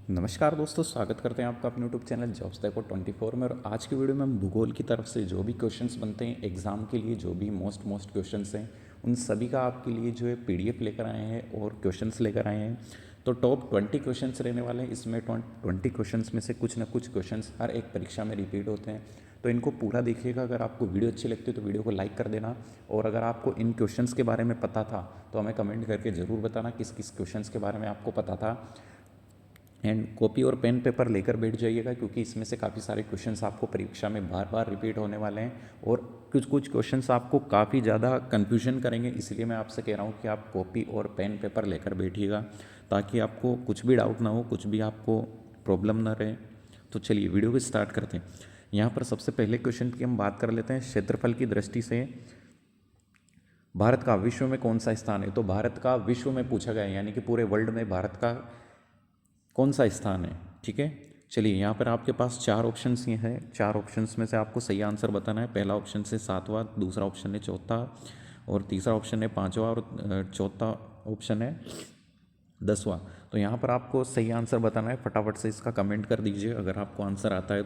नमस्कार दोस्तों, स्वागत करते हैं आपका अपने यूट्यूब चैनल जॉब्स देखो 24 में। और आज की वीडियो में हम भूगोल की तरफ से जो भी क्वेश्चंस बनते हैं एग्ज़ाम के लिए, जो भी मोस्ट क्वेश्चंस हैं उन सभी का आपके लिए जो है पीडीएफ लेकर आए हैं और क्वेश्चंस लेकर आए हैं। तो टॉप 20 क्वेश्चंस रहने वाले हैं। इसमें 20 क्वेश्चंस में से कुछ ना कुछ क्वेश्चंस हर एक परीक्षा में रिपीट होते हैं, तो इनको पूरा देखिएगा। अगर आपको वीडियो अच्छी लगती है तो वीडियो को लाइक कर देना, और अगर आपको इन क्वेश्चंस के बारे में पता था तो हमें कमेंट करके ज़रूर बताना किस किस क्वेश्चंस के बारे में आपको पता था। एंड कॉपी और पेन पेपर लेकर बैठ जाइएगा, क्योंकि इसमें से काफ़ी सारे क्वेश्चंस आपको परीक्षा में बार बार रिपीट होने वाले हैं और कुछ कुछ क्वेश्चंस आपको काफ़ी ज़्यादा कन्फ्यूजन करेंगे। इसलिए मैं आपसे कह रहा हूँ कि आप कॉपी और पेन पेपर लेकर बैठिएगा, ताकि आपको कुछ भी डाउट ना हो, कुछ भी आपको प्रॉब्लम ना रहे। तो चलिए वीडियो को स्टार्ट करते हैं। यहाँ पर सबसे पहले क्वेश्चन की हम बात कर लेते हैं। क्षेत्रफल की दृष्टि से भारत का विश्व में कौन सा स्थान है? तो भारत का विश्व में पूछा गया है, यानी कि पूरे वर्ल्ड में भारत का कौन सा स्थान है। ठीक है, चलिए यहाँ पर आपके पास चार ऑप्शंस ये हैं। चार ऑप्शंस में से आपको सही आंसर बताना है। पहला ऑप्शन है सातवां, दूसरा ऑप्शन है चौथा, और तीसरा ऑप्शन है पांचवा, और चौथा ऑप्शन है 10वां। तो यहाँ पर आपको सही आंसर बताना है। फटाफट से इसका कमेंट कर दीजिए अगर आपको आंसर आता है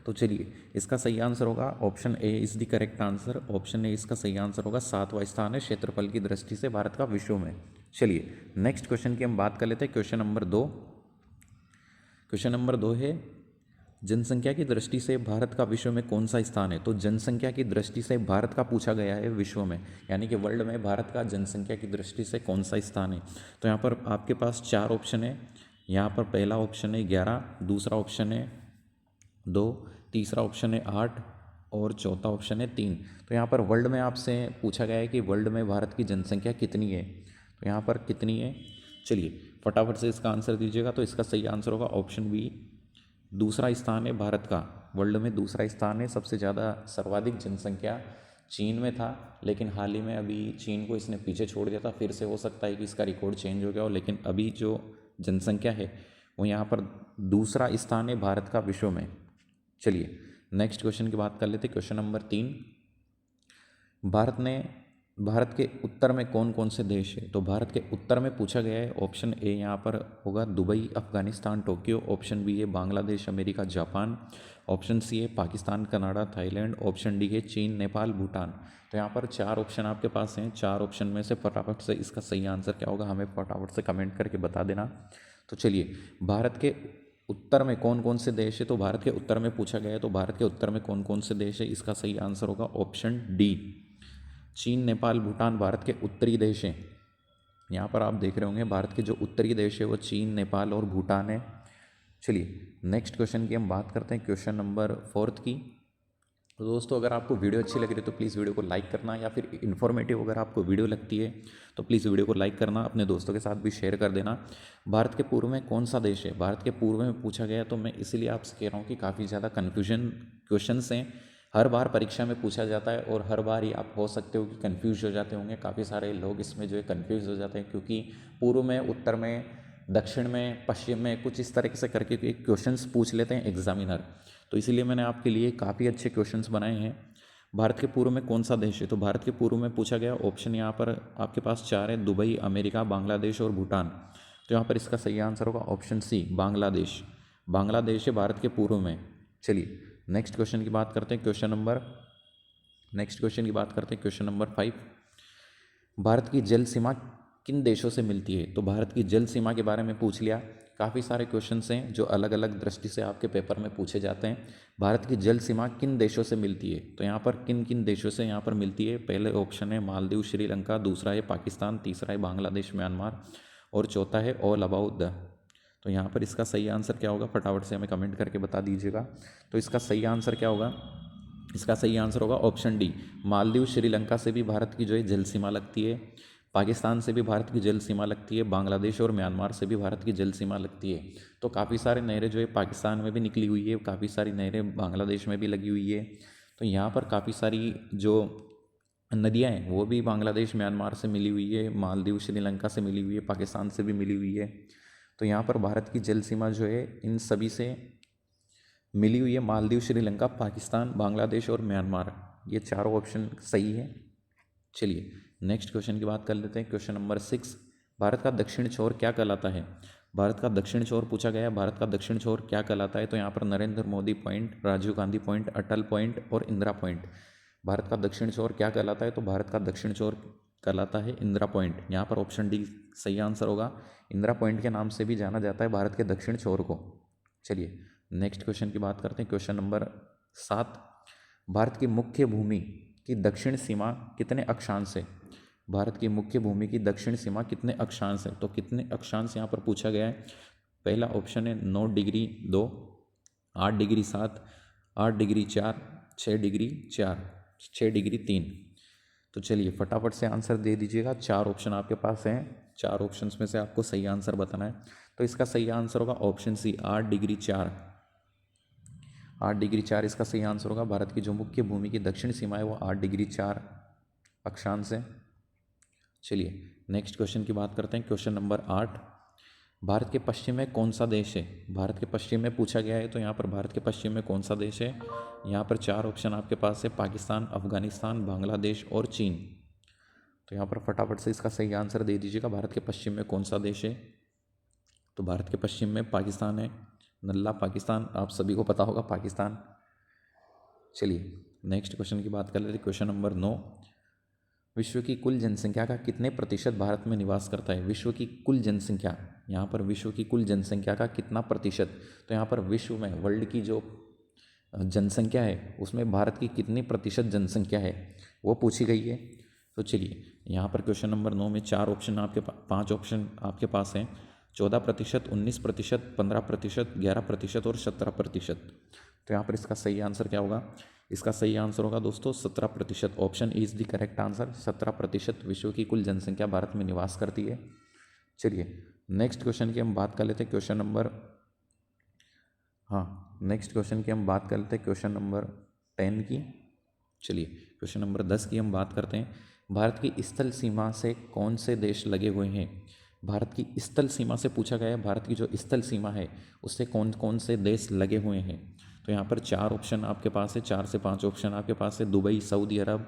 तो चलिए इसका सही आंसर होगा option A is the correct answer. Option A इसका सही आंसर होगा। सातवां स्थान है क्षेत्रफल की दृष्टि से भारत का विश्व में। चलिए नेक्स्ट क्वेश्चन की हम बात कर लेते हैं। क्वेश्चन नंबर दो है, जनसंख्या की दृष्टि से भारत का विश्व में कौन सा स्थान है? तो जनसंख्या की दृष्टि से भारत का पूछा गया है विश्व में, यानी कि वर्ल्ड में भारत का जनसंख्या की दृष्टि से कौन सा स्थान है। तो यहाँ पर आपके पास चार ऑप्शन है। यहाँ पर पहला ऑप्शन है 11, दूसरा ऑप्शन है 2, तीसरा ऑप्शन है 8, और चौथा ऑप्शन है 3। तो यहाँ पर वर्ल्ड में आपसे पूछा गया है कि वर्ल्ड में भारत की जनसंख्या कितनी है। तो यहाँ पर कितनी है, चलिए फटाफट से इसका आंसर दीजिएगा। तो इसका सही आंसर होगा ऑप्शन बी, दूसरा स्थान है भारत का। वर्ल्ड में दूसरा स्थान है। सबसे ज़्यादा सर्वाधिक जनसंख्या चीन में था, लेकिन हाल ही में अभी चीन को इसने पीछे छोड़ दिया था। फिर से हो सकता है कि इसका रिकॉर्ड चेंज हो गया हो, लेकिन अभी जो जनसंख्या है वो यहाँ पर दूसरा स्थान है भारत का विश्व में। चलिए नेक्स्ट क्वेश्चन की बात कर लेते हैं। क्वेश्चन नंबर 3, भारत के उत्तर में कौन कौन से देश है? तो भारत के उत्तर में पूछा गया है। ऑप्शन ए यहाँ पर होगा Dubai, Afghanistan, Tokyo. Option B है Bangladesh, America, Japan. Option C है Pakistan, Canada, Thailand. Option D है चीन, नेपाल, भूटान। तो यहाँ पर चार ऑप्शन आपके पास हैं। चार ऑप्शन में से फटाफट से इसका सही आंसर क्या होगा हमें फटाफट से कमेंट करके बता देना। तो चलिए भारत के उत्तर में कौन कौन से देश है? तो भारत के उत्तर में पूछा गया है, तो भारत के उत्तर में कौन कौन से देश है, इसका सही आंसर होगा ऑप्शन डी, चीन, नेपाल, भूटान भारत के उत्तरी देश हैं। यहाँ पर आप देख रहे होंगे भारत के जो उत्तरी देश है वो चीन, नेपाल और भूटान है। चलिए नेक्स्ट क्वेश्चन की हम बात करते हैं, क्वेश्चन नंबर 4 की। तो दोस्तों अगर आपको वीडियो अच्छी लग रही है तो प्लीज़ वीडियो को लाइक करना, या फिर इन्फॉर्मेटिव अगर आपको वीडियो लगती है तो प्लीज़ वीडियो को लाइक करना, अपने दोस्तों के साथ भी शेयर कर देना। भारत के पूर्व में कौन सा देश है? भारत के पूर्व में पूछा गया, तो मैं इसीलिए आपसे कह रहा हूँ कि काफ़ी ज़्यादा कन्फ्यूजन क्वेश्चंस हैं। हर बार परीक्षा में पूछा जाता है और हर बार ही आप हो सकते हो कि कन्फ्यूज हो जाते होंगे। काफ़ी सारे लोग इसमें जो है कन्फ्यूज हो जाते हैं, क्योंकि पूर्व में, उत्तर में, दक्षिण में, पश्चिम में कुछ इस तरीके से करके क्वेश्चंस पूछ लेते हैं एग्जामिनर। तो इसीलिए मैंने आपके लिए काफ़ी अच्छे क्वेश्चंस बनाए हैं। भारत के पूर्व में कौन सा देश है? तो भारत के पूर्व में पूछा गया ऑप्शन यहाँ पर आपके पास चार है, दुबई, अमेरिका, बांग्लादेश और भूटान। तो यहाँ पर इसका सही आंसर होगा ऑप्शन सी, बांग्लादेश। बांग्लादेश है भारत के पूर्व में। चलिए नेक्स्ट क्वेश्चन की बात करते हैं। क्वेश्चन नंबर 5, भारत की जल सीमा किन देशों से मिलती है? तो भारत की जल सीमा के बारे में पूछ लिया। काफ़ी सारे क्वेश्चंस हैं जो अलग अलग दृष्टि से आपके पेपर में पूछे जाते हैं। भारत की जल सीमा किन देशों से मिलती है? तो यहाँ पर किन किन देशों से यहाँ पर मिलती है? पहले ऑप्शन है मालदीव, श्रीलंका, दूसरा है पाकिस्तान, तीसरा है बांग्लादेश, म्यांमार, और चौथा है ऑल अबाउट द। तो यहाँ पर इसका सही आंसर क्या होगा फटाफट से हमें कमेंट करके बता दीजिएगा। तो इसका सही आंसर क्या होगा? इसका सही आंसर होगा ऑप्शन डी, मालदीव, श्रीलंका से भी भारत की जो है जल सीमा लगती है, पाकिस्तान से भी भारत की जल सीमा लगती है, बांग्लादेश और म्यांमार से भी भारत की जल सीमा लगती है। तो काफ़ी सारे नहरें जो है पाकिस्तान में भी निकली हुई है, काफ़ी सारी नहरें बांग्लादेश में भी लगी हुई है। तो यहाँ पर काफ़ी सारी जो नदियाँ हैं वो भी बांग्लादेश, म्यांमार से मिली हुई है, मालदीव, श्रीलंका से मिली हुई है, पाकिस्तान से भी मिली हुई है। तो यहाँ पर भारत की जल सीमा जो है इन सभी से मिली हुई है। मालदीव, श्रीलंका, पाकिस्तान, बांग्लादेश और म्यांमार, ये चारों ऑप्शन सही है। चलिए नेक्स्ट क्वेश्चन की बात कर लेते हैं। क्वेश्चन नंबर 6, भारत का दक्षिण छोर क्या कहलाता है? भारत का दक्षिण छोर पूछा गया है, भारत का दक्षिण छोर क्या कहलाता है? तो यहाँ पर नरेंद्र मोदी पॉइंट, राजीव गांधी पॉइंट, अटल पॉइंट और इंदिरा पॉइंट। भारत का दक्षिण छोर क्या कहलाता है? तो भारत का दक्षिण छोर कहलाता है इंदिरा पॉइंट। यहाँ पर ऑप्शन डी सही आंसर होगा। इंदिरा पॉइंट के नाम से भी जाना जाता है भारत के दक्षिण छोर को। चलिए नेक्स्ट क्वेश्चन की बात करते हैं। क्वेश्चन नंबर 7, भारत की मुख्य भूमि की दक्षिण सीमा कितने अक्षांश है? भारत की मुख्य भूमि की दक्षिण सीमा कितने अक्षांश है? तो कितने अक्षांश यहाँ पर पूछा गया है। पहला ऑप्शन है 9 degree 2, 8 degree 7, 8 degree 4, 6 degree 4, 6 degree 3। तो चलिए फटाफट से आंसर दे दीजिएगा। 4 ऑप्शन आपके पास हैं, 4 ऑप्शंस में से आपको सही आंसर बताना है। तो इसका सही आंसर होगा ऑप्शन सी 8 डिग्री 4। 8 डिग्री 4 इसका सही आंसर होगा। भारत की जो मुख्य भूमि की दक्षिण सीमा है वो 8 डिग्री 4 अक्षांश है। चलिए नेक्स्ट क्वेश्चन की बात करते हैं। क्वेश्चन नंबर 8, भारत के पश्चिम में कौन सा देश है? भारत के पश्चिम में पूछा गया है, तो यहाँ पर भारत के पश्चिम में कौन सा देश है? यहाँ पर 4 ऑप्शन आपके पास है, पाकिस्तान, अफगानिस्तान, बांग्लादेश और चीन। तो यहाँ पर फटाफट से इसका सही आंसर दे दीजिएगा। भारत के पश्चिम में कौन सा देश है? तो भारत के पश्चिम में पाकिस्तान है, नल्ला पाकिस्तान, आप सभी को पता होगा पाकिस्तान। चलिए नेक्स्ट क्वेश्चन की बात कर लेते हैं। क्वेश्चन नंबर 9, विश्व की कुल जनसंख्या का कितने प्रतिशत भारत में निवास करता है? विश्व की कुल जनसंख्या, यहाँ पर विश्व की कुल जनसंख्या का कितना प्रतिशत? तो यहाँ पर विश्व में, वर्ल्ड की जो जनसंख्या है उसमें भारत की कितनी प्रतिशत जनसंख्या है वो पूछी गई है। तो चलिए यहाँ पर क्वेश्चन नंबर 9 में 4 ऑप्शन आपके 5 ऑप्शन आपके पास हैं, 14%, 19%, 15%, 11% और 17%। तो यहाँ पर इसका सही आंसर क्या होगा? इसका सही आंसर होगा दोस्तों 17%। Option E is the correct answer. 17% विश्व की कुल जनसंख्या भारत में निवास करती है। चलिए नेक्स्ट क्वेश्चन की हम बात कर लेते हैं। क्वेश्चन नंबर नेक्स्ट क्वेश्चन की हम बात कर लेते हैं, क्वेश्चन नंबर 10 की। चलिए क्वेश्चन नंबर 10 की हम बात करते हैं। भारत की स्थल सीमा से कौन से देश लगे हुए हैं? भारत की स्थल सीमा से पूछा गया है, भारत की जो स्थल सीमा है उससे कौन कौन से देश लगे हुए हैं? तो यहाँ पर 4 ऑप्शन आपके पास है, 4 से 5 ऑप्शन आपके पास है। Dubai, Saudi Arabia,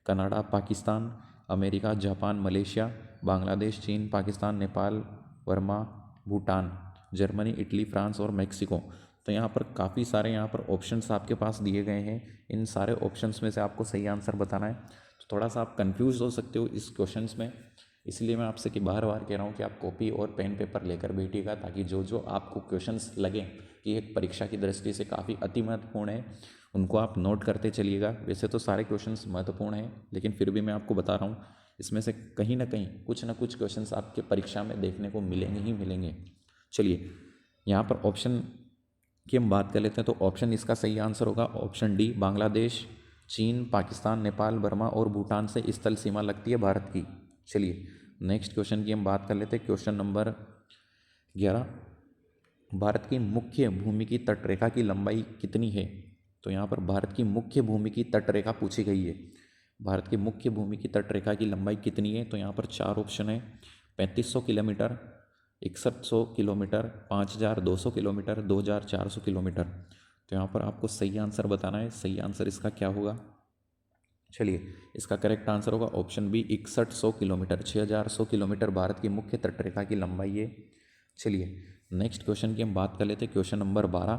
Canada, Pakistan, America, Japan, Malaysia, Bangladesh, चीन, Pakistan, Nepal, Burma, Bhutan, Germany, Italy, France और मेक्सिको। तो यहाँ पर काफ़ी सारे यहाँ पर ऑप्शंस आपके पास दिए गए हैं। इन सारे ऑप्शंस में से आपको सही आंसर बताना है। तो थोड़ा सा आप कंफ्यूज हो सकते हो इस क्वेश्चंस में, इसलिए मैं आपसे कि बार बार कह रहा हूँ कि आप कॉपी और पेन पेपर लेकर बैठिएगा, ताकि जो जो आपको क्वेश्चंस लगें कि एक परीक्षा की दृष्टि से काफ़ी अति महत्वपूर्ण है उनको आप नोट करते चलिएगा। वैसे तो सारे क्वेश्चंस महत्वपूर्ण हैं, लेकिन फिर भी मैं आपको बता रहा हूँ इसमें से कहीं ना कुछ क्वेश्चंस आपके परीक्षा में देखने को मिलेंगे ही मिलेंगे। चलिए यहाँ पर ऑप्शन की हम बात कर लेते हैं। तो ऑप्शन इसका सही आंसर होगा ऑप्शन डी, बांग्लादेश, चीन, पाकिस्तान, नेपाल, बर्मा और भूटान से स्थल सीमा लगती है भारत की। चलिए नेक्स्ट क्वेश्चन की हम बात कर लेते हैं। क्वेश्चन नंबर 11, भारत की मुख्य भूमि की तटरेखा की लंबाई कितनी है? तो यहाँ पर भारत की मुख्य भूमि की तटरेखा पूछी गई है। भारत की मुख्य भूमि की तटरेखा की लंबाई कितनी है? तो यहाँ पर 4 ऑप्शन है, 3500 किलोमीटर, 6100 किलोमीटर, 5200 किलोमीटर, 2400 किलोमीटर। तो यहाँ पर आपको सही आंसर बताना है। सही आंसर इसका क्या होगा? चलिए इसका करेक्ट आंसर होगा option B, 6100 kilometre. 6100 kilometre Bharat की मुख्य तटरेखा की लंबाई है। चलिए नेक्स्ट क्वेश्चन की हम बात कर लेते हैं। क्वेश्चन नंबर 12,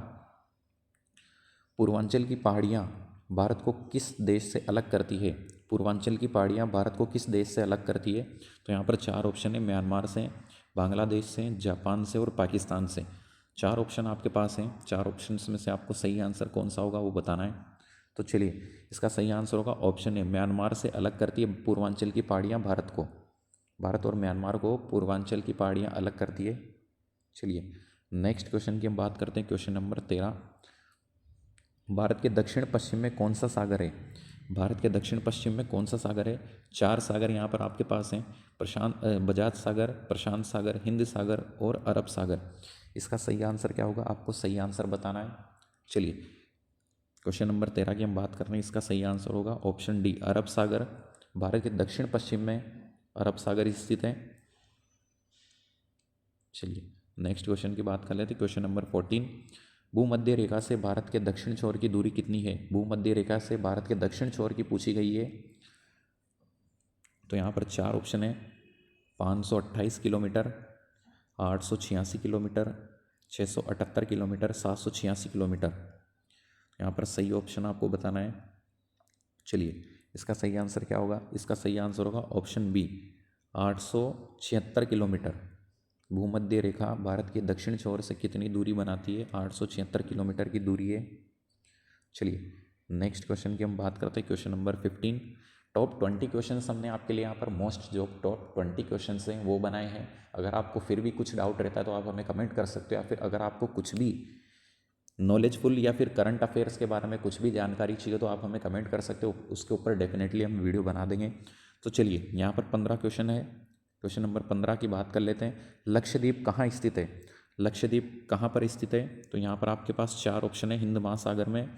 पूर्वांचल की पहाड़ियाँ भारत को किस देश से अलग करती है? पूर्वांचल की पहाड़ियाँ भारत को किस देश से अलग करती है? तो यहाँ पर 4 ऑप्शन है, म्यांमार से, बांग्लादेश से, जापान से और पाकिस्तान से। 4 ऑप्शन आपके पास हैं। 4 ऑप्शन में से आपको सही आंसर कौन सा होगा वो बताना है। तो चलिए इसका सही आंसर होगा ऑप्शन ए, म्यांमार से अलग करती है पूर्वांचल की पहाड़ियाँ भारत को। भारत और म्यांमार को पूर्वांचल की पहाड़ियाँ अलग करती है। चलिए नेक्स्ट क्वेश्चन की हम बात करते हैं। क्वेश्चन नंबर 13, भारत के दक्षिण पश्चिम में कौन सा सागर है? भारत के दक्षिण पश्चिम में कौन सा सागर है? 4 सागर यहाँ पर आपके पास हैं, बजाज सागर, प्रशांत सागर, हिंद सागर और अरब सागर। इसका सही आंसर क्या होगा? आपको सही आंसर बताना है। चलिए क्वेश्चन नंबर 13 की हम बात कर रहे हैं। इसका सही आंसर होगा ऑप्शन डी, अरब सागर। भारत के दक्षिण पश्चिम में अरब सागर स्थित है। चलिए नेक्स्ट क्वेश्चन की बात कर लेते हैं। क्वेश्चन नंबर 14, भूमध्य रेखा से भारत के दक्षिण छोर की दूरी कितनी है? भूमध्य रेखा से भारत के दक्षिण छोर की पूछी गई है। तो यहाँ पर 4 ऑप्शन है, 528 किलोमीटर, 886 किलोमीटर, 678 किलोमीटर, 786 किलोमीटर। यहाँ पर सही ऑप्शन आपको बताना है। चलिए इसका सही आंसर क्या होगा? इसका सही आंसर होगा ऑप्शन बी, 876 किलोमीटर। भूमध्य रेखा भारत के दक्षिण छोर से कितनी दूरी बनाती है? 876 किलोमीटर की दूरी है। चलिए नेक्स्ट क्वेश्चन की हम बात करते हैं, क्वेश्चन नंबर 15। टॉप 20 क्वेश्चन हमने आपके लिए यहाँ पर मोस्ट जो टॉप 20 क्वेश्चन हैं वो बनाए हैं। अगर आपको फिर भी कुछ डाउट रहता है तो आप हमें कमेंट कर सकते हो, या फिर अगर आपको कुछ भी नॉलेजफुल या फिर करंट अफेयर्स के बारे में कुछ भी जानकारी चाहिए तो आप हमें कमेंट कर सकते हो, उसके ऊपर डेफिनेटली हम वीडियो बना देंगे। तो चलिए यहाँ पर 15 क्वेश्चन है। क्वेश्चन नंबर 15 की बात कर लेते हैं। लक्षद्वीप कहाँ स्थित है? लक्षद्वीप कहाँ पर स्थित है? तो यहाँ पर आपके पास 4 ऑप्शन है, हिंद महासागर में,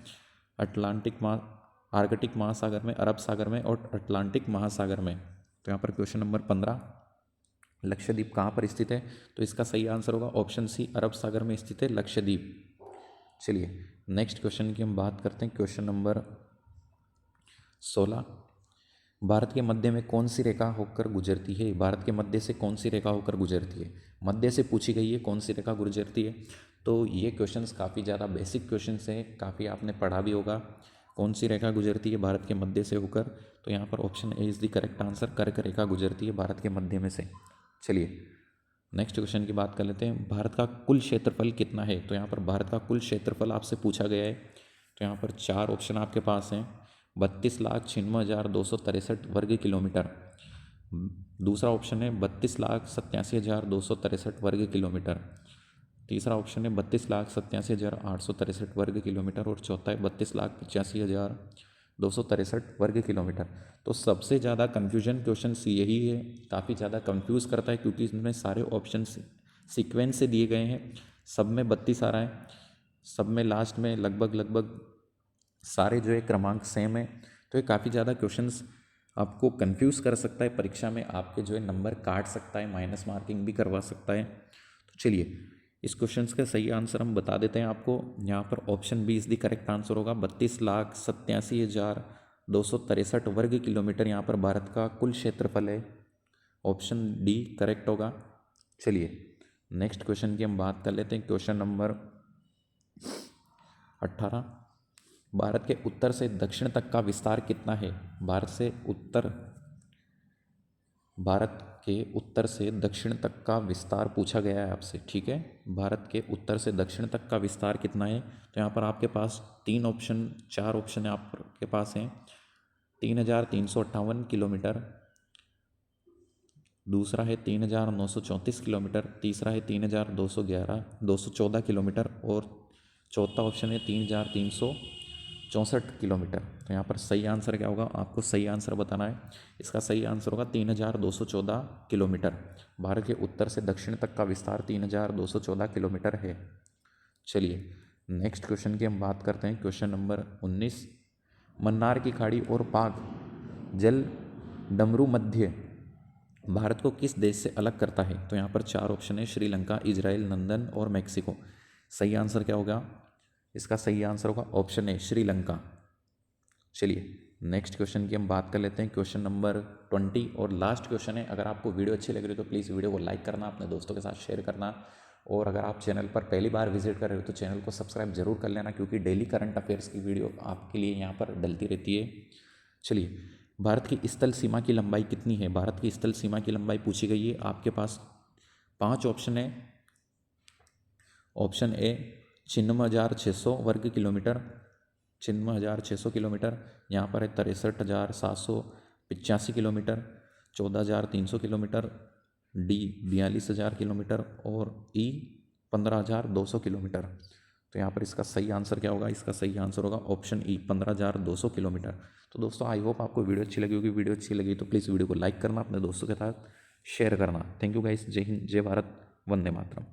आर्कटिक महासागर में, अरब सागर में और अटलांटिक महासागर में। तो यहाँ पर क्वेश्चन नंबर 15, लक्षद्वीप कहाँ पर स्थित है? तो इसका सही आंसर होगा ऑप्शन सी, अरब सागर में स्थित है लक्षद्वीप। चलिए नेक्स्ट क्वेश्चन की हम बात करते हैं, क्वेश्चन नंबर 16। भारत के मध्य में कौन सी रेखा होकर गुजरती है? भारत के मध्य से कौन सी रेखा होकर गुजरती है? मध्य से पूछी गई है, कौन सी रेखा गुजरती है? तो ये क्वेश्चंस काफ़ी ज़्यादा बेसिक क्वेश्चंस हैं, काफ़ी आपने पढ़ा भी होगा। कौन सी रेखा गुजरती है भारत के मध्य से होकर? तो यहाँ पर option A is the correct answer, कर्क रेखा गुजरती है भारत के मध्य में से। चलिए नेक्स्ट क्वेश्चन की बात कर लेते हैं। भारत का कुल क्षेत्रफल कितना है? तो यहाँ पर भारत का कुल क्षेत्रफल आपसे पूछा गया है। तो यहाँ पर 4 ऑप्शन आपके पास हैं, 32,96,263 वर्ग किलोमीटर। दूसरा ऑप्शन है 32,87,263 वर्ग किलोमीटर। तीसरा ऑप्शन है 32,87,863 वर्ग किलोमीटर और चौथा है 32,85,263 वर्ग किलोमीटर। तो सबसे ज़्यादा कन्फ्यूजन क्वेश्चन यही है, काफ़ी ज़्यादा कंफ्यूज करता है क्योंकि इसमें सारे ऑप्शन सीक्वेंस से दिए गए हैं, सब में 32 आ रहा है, सब में लास्ट में लगभग सारे जो है क्रमांक सेम है। तो ये काफ़ी ज़्यादा क्वेश्चंस आपको कंफ्यूज कर सकता है, परीक्षा में आपके जो है नंबर काट सकता है, माइनस मार्किंग भी करवा सकता है। तो चलिए इस क्वेश्चन का सही आंसर हम बता देते हैं आपको। यहाँ पर option B is the correct answer होगा, 32,87,263 वर्ग किलोमीटर यहाँ पर भारत का कुल क्षेत्रफल है। ऑप्शन डी करेक्ट होगा। चलिए नेक्स्ट क्वेश्चन की हम बात कर लेते हैं, क्वेश्चन नंबर 18। भारत के उत्तर से दक्षिण तक का विस्तार कितना है? भारत के उत्तर से दक्षिण तक का विस्तार पूछा गया है आपसे, ठीक है। भारत के उत्तर से दक्षिण तक का विस्तार कितना है? तो यहाँ पर आपके पास 4 ऑप्शन आपके पास हैं। 3,358 किलोमीटर, दूसरा है 3,934 किलोमीटर, तीसरा है 3,214 किलोमीटर और चौथा ऑप्शन है 3,364 किलोमीटर। तो यहाँ पर सही आंसर क्या होगा? आपको सही आंसर बताना है। इसका सही आंसर होगा 3,214 किलोमीटर। भारत के उत्तर से दक्षिण तक का विस्तार 3,214 किलोमीटर है। चलिए नेक्स्ट क्वेश्चन की हम बात करते हैं, क्वेश्चन नंबर 19। मन्नार की खाड़ी और पाक जल डमरू मध्य भारत को किस देश से अलग करता है? तो यहाँ पर 4 ऑप्शन है, श्रीलंका, इजराइल, लंदन और मैक्सिको। सही आंसर क्या होगा? इसका सही आंसर होगा ऑप्शन ए, श्रीलंका। चलिए नेक्स्ट क्वेश्चन की हम बात कर लेते हैं, क्वेश्चन नंबर 20 और लास्ट क्वेश्चन है। अगर आपको वीडियो अच्छी लग रही है तो प्लीज़ वीडियो को लाइक करना, अपने दोस्तों के साथ शेयर करना, और अगर आप चैनल पर पहली बार विजिट कर रहे हो तो चैनल को सब्सक्राइब जरूर कर लेना, क्योंकि डेली करंट अफेयर्स की वीडियो आपके लिए यहाँ पर डलती रहती है। चलिए भारत की स्थल सीमा की लंबाई कितनी है? भारत की स्थल सीमा की लंबाई पूछी गई है। आपके पास 5 ऑप्शन है। ऑप्शन ए 96,600 वर्ग किलोमीटर, 96,600 किलोमीटर। यहाँ पर है 63,785 किलोमीटर, 14,300 किलोमीटर, डी 42,000 किलोमीटर और ई 15,200 किलोमीटर। तो यहाँ पर इसका सही आंसर क्या होगा? इसका सही आंसर होगा ऑप्शन ई, 15,200 किलोमीटर। तो दोस्तों आई होप आपको वीडियो अच्छी लगी होगी। वीडियो अच्छी लगी तो प्लीज़ वीडियो को लाइक करना, अपने दोस्तों के साथ शेयर करना। Thank you guys. जय हिंद, जय भारत, वंदे मातरम।